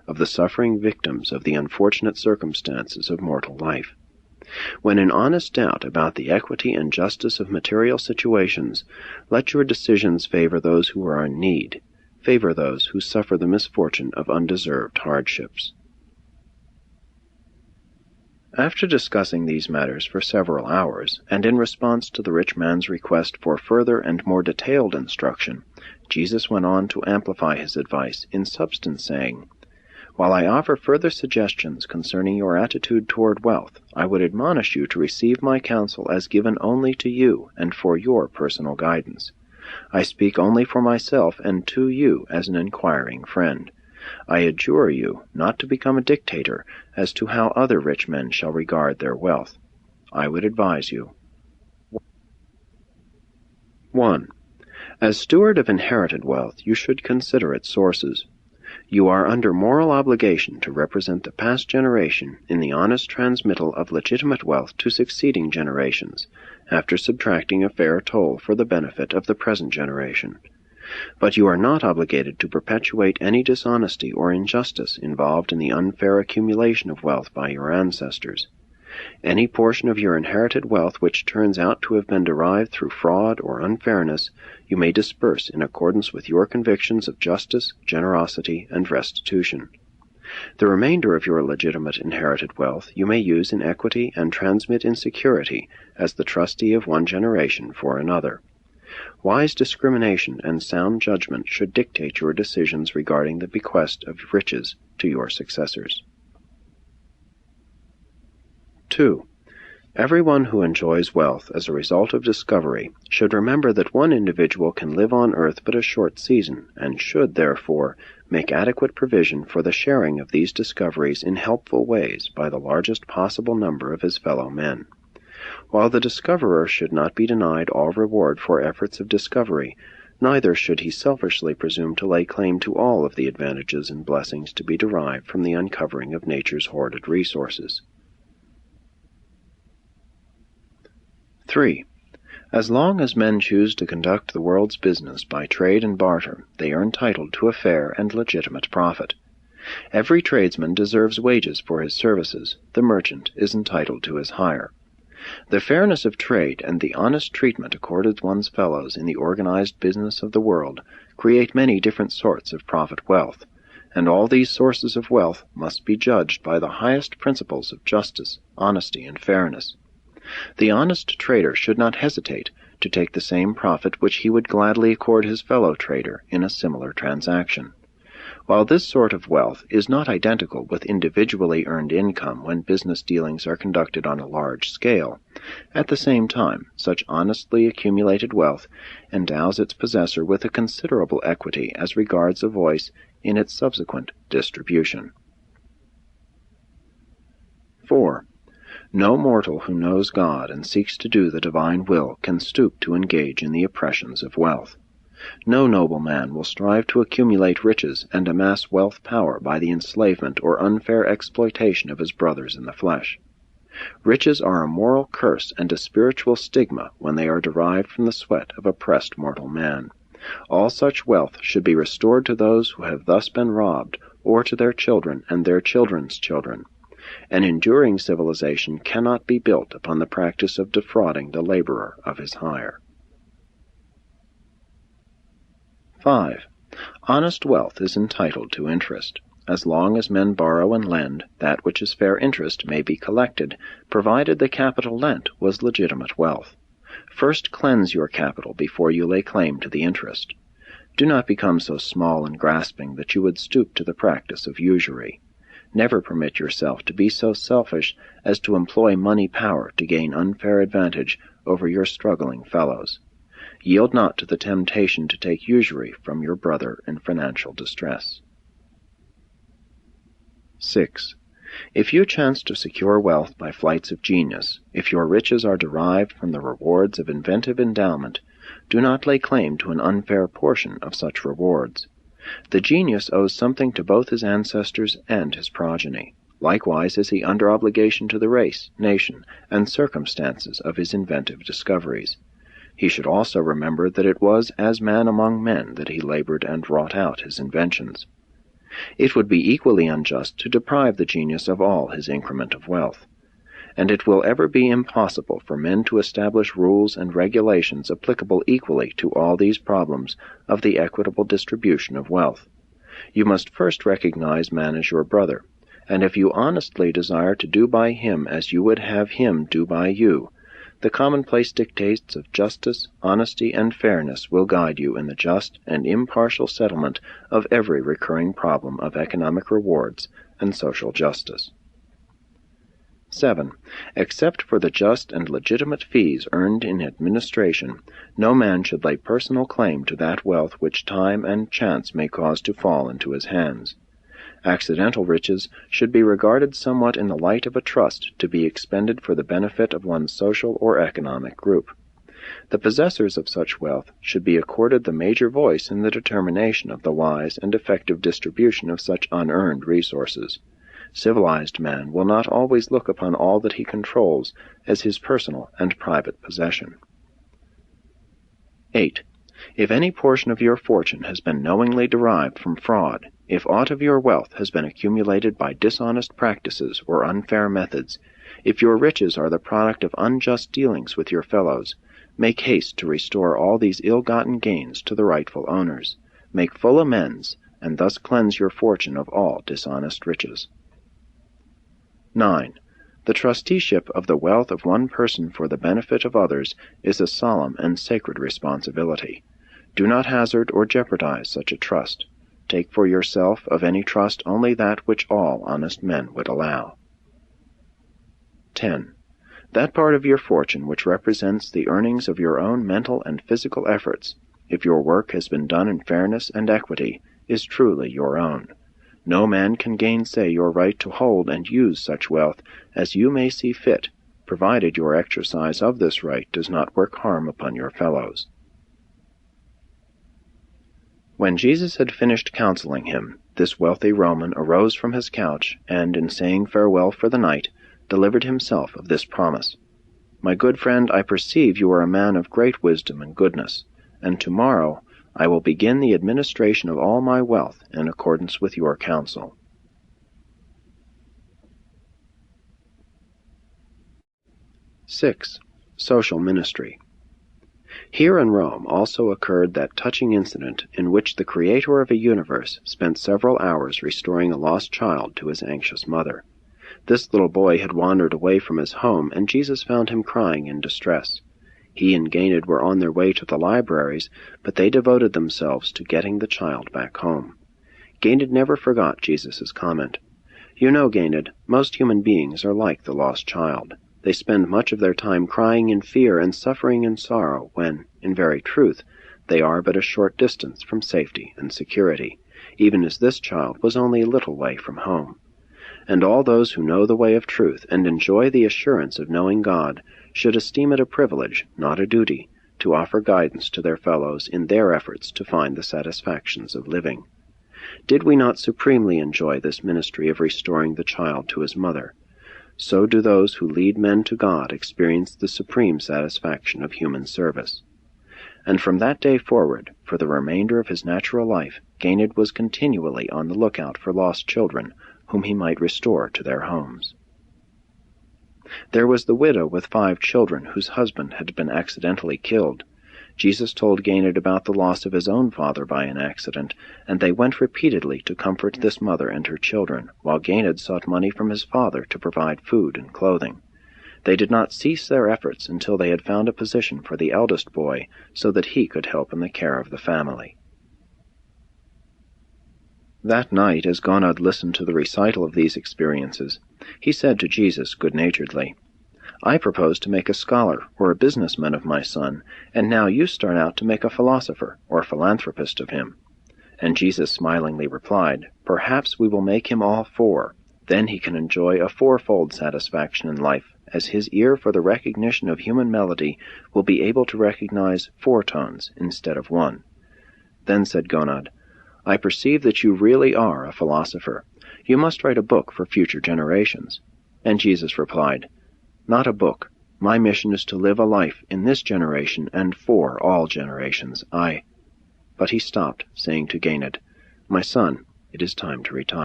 of the suffering victims of the unfortunate circumstances of mortal life. When in honest doubt about the equity and justice of material situations, let your decisions favor those who are in need, favor those who suffer the misfortune of undeserved hardships. After discussing these matters for several hours, and in response to the rich man's request for further and more detailed instruction, Jesus went on to amplify his advice, in substance saying, "While I offer further suggestions concerning your attitude toward wealth, I would admonish you to receive my counsel as given only to you and for your personal guidance. I speak only for myself and to you as an inquiring friend. I adjure you not to become a dictator as to how other rich men shall regard their wealth. I would advise you. 1. As steward of inherited wealth, you should consider its sources. You are under moral obligation to represent the past generation in the honest transmittal of legitimate wealth to succeeding generations, after subtracting a fair toll for the benefit of the present generation. But you are not obligated to perpetuate any dishonesty or injustice involved in the unfair accumulation of wealth by your ancestors. Any portion of your inherited wealth which turns out to have been derived through fraud or unfairness, you may disperse in accordance with your convictions of justice, generosity, and restitution. The remainder of your legitimate inherited wealth you may use in equity and transmit in security as the trustee of one generation for another. Wise discrimination and sound judgment should dictate your decisions regarding the bequest of riches to your successors. 2. Everyone who enjoys wealth as a result of discovery should remember that one individual can live on earth but a short season, and should, therefore, make adequate provision for the sharing of these discoveries in helpful ways by the largest possible number of his fellow men. While the discoverer should not be denied all reward for efforts of discovery, neither should he selfishly presume to lay claim to all of the advantages and blessings to be derived from the uncovering of nature's hoarded resources. 3. As long as men choose to conduct the world's business by trade and barter, they are entitled to a fair and legitimate profit. Every tradesman deserves wages for his services. The merchant is entitled to his hire. The fairness of trade and the honest treatment accorded one's fellows in the organized business of the world create many different sorts of profit-wealth, and all these sources of wealth must be judged by the highest principles of justice, honesty, and fairness. The honest trader should not hesitate to take the same profit which he would gladly accord his fellow trader in a similar transaction. While this sort of wealth is not identical with individually earned income when business dealings are conducted on a large scale, at the same time such honestly accumulated wealth endows its possessor with a considerable equity as regards a voice in its subsequent distribution. 4. No mortal who knows God and seeks to do the divine will can stoop to engage in the oppressions of wealth. No noble man will strive to accumulate riches and amass wealth power by the enslavement or unfair exploitation of his brothers in the flesh. Riches are a moral curse and a spiritual stigma when they are derived from the sweat of oppressed mortal man. All such wealth should be restored to those who have thus been robbed, or to their children and their children's children. An enduring civilization cannot be built upon the practice of defrauding the laborer of his hire. 5. Honest wealth is entitled to interest. As long as men borrow and lend, that which is fair interest may be collected, provided the capital lent was legitimate wealth. First cleanse your capital before you lay claim to the interest. Do not become so small and grasping that you would stoop to the practice of usury. Never permit yourself to be so selfish as to employ money power to gain unfair advantage over your struggling fellows. Yield not to the temptation to take usury from your brother in financial distress. 6. If you chance to secure wealth by flights of genius, if your riches are derived from the rewards of inventive endowment, do not lay claim to an unfair portion of such rewards. The genius owes something to both his ancestors and his progeny. Likewise is he under obligation to the race, nation, and circumstances of his inventive discoveries. He should also remember that it was as man among men that he labored and wrought out his inventions. It would be equally unjust to deprive the genius of all his increment of wealth. And it will ever be impossible for men to establish rules and regulations applicable equally to all these problems of the equitable distribution of wealth. You must first recognize man as your brother, and if you honestly desire to do by him as you would have him do by you, the commonplace dictates of justice, honesty, and fairness will guide you in the just and impartial settlement of every recurring problem of economic rewards and social justice. 7. Except for the just and legitimate fees earned in administration, no man should lay personal claim to that wealth which time and chance may cause to fall into his hands. Accidental riches should be regarded somewhat in the light of a trust to be expended for the benefit of one's social or economic group. The possessors of such wealth should be accorded the major voice in the determination of the wise and effective distribution of such unearned resources. Civilized man will not always look upon all that he controls as his personal and private possession. 8. If any portion of your fortune has been knowingly derived from fraud, if aught of your wealth has been accumulated by dishonest practices or unfair methods, if your riches are the product of unjust dealings with your fellows, make haste to restore all these ill-gotten gains to the rightful owners. Make full amends, and thus cleanse your fortune of all dishonest riches. 9. The trusteeship of the wealth of one person for the benefit of others is a solemn and sacred responsibility. Do not hazard or jeopardize such a trust. Take for yourself of any trust only that which all honest men would allow. 10. That part of your fortune which represents the earnings of your own mental and physical efforts, if your work has been done in fairness and equity, is truly your own. No man can gainsay your right to hold and use such wealth as you may see fit, provided your exercise of this right does not work harm upon your fellows. When Jesus had finished counseling him, this wealthy Roman arose from his couch, and, in saying farewell for the night, delivered himself of this promise: My good friend, I perceive you are a man of great wisdom and goodness, and tomorrow I will begin the administration of all my wealth in accordance with your counsel. (6) Social ministry. Here in Rome also occurred that touching incident in which the Creator of a universe spent several hours restoring a lost child to his anxious mother. This little boy had wandered away from his home, and Jesus found him crying in distress. He and Ganid were on their way to the libraries, but they devoted themselves to getting the child back home. Ganid never forgot Jesus' comment. You know, Ganid, most human beings are like the lost child. They spend much of their time crying in fear and suffering in sorrow when, in very truth, they are but a short distance from safety and security, even as this child was only a little way from home. And all those who know the way of truth and enjoy the assurance of knowing God should esteem it a privilege, not a duty, to offer guidance to their fellows in their efforts to find the satisfactions of living. Did we not supremely enjoy this ministry of restoring the child to his mother? So do those who lead men to God experience the supreme satisfaction of human service. And from that day forward, for the remainder of his natural life, Ganid was continually on the lookout for lost children, whom he might restore to their homes. There was the widow with 5 children whose husband had been accidentally killed. Jesus told Ganid about the loss of his own father by an accident, and they went repeatedly to comfort this mother and her children, while Ganid sought money from his father to provide food and clothing. They did not cease their efforts until they had found a position for the eldest boy, so that he could help in the care of the family. That night, as Gonod listened to the recital of these experiences, he said to Jesus good-naturedly, I propose to make a scholar or a businessman of my son, and now you start out to make a philosopher or philanthropist of him. And Jesus smilingly replied, Perhaps we will make him all 4. Then he can enjoy a 4-fold satisfaction in life, as his ear for the recognition of human melody will be able to recognize 4 tones instead of 1. Then said Gonod, I perceive that you really are a philosopher. You must write a book for future generations. And Jesus replied, Not a book. My mission is to live a life in this generation and for all generations. But he stopped, saying to Ganid, My son, it is time to retire.